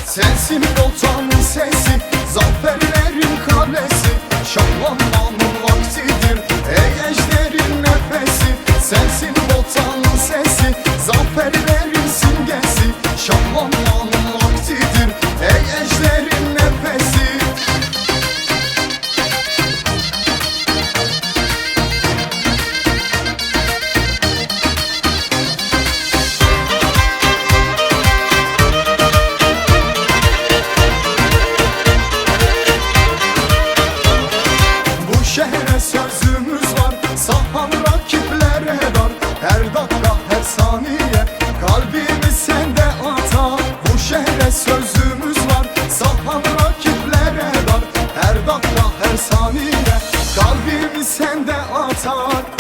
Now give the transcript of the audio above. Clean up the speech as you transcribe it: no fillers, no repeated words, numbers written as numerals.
Sensin voltanın sesi, zaferlerin kalesi, şahlanmanın vaktidir, ey ejderin nefesi. Sensin voltanın sesi, zaferlerin simgesi, şahlanmanın vaktidir, ey ejderin nefesi. Şehre sözümüz var, sahan rakiplere dar. Her dakika, her saniye kalbimiz sende atar. Bu şehre sözümüz var, sahan rakiplere dar. Her dakika, her saniye kalbimiz sende atar.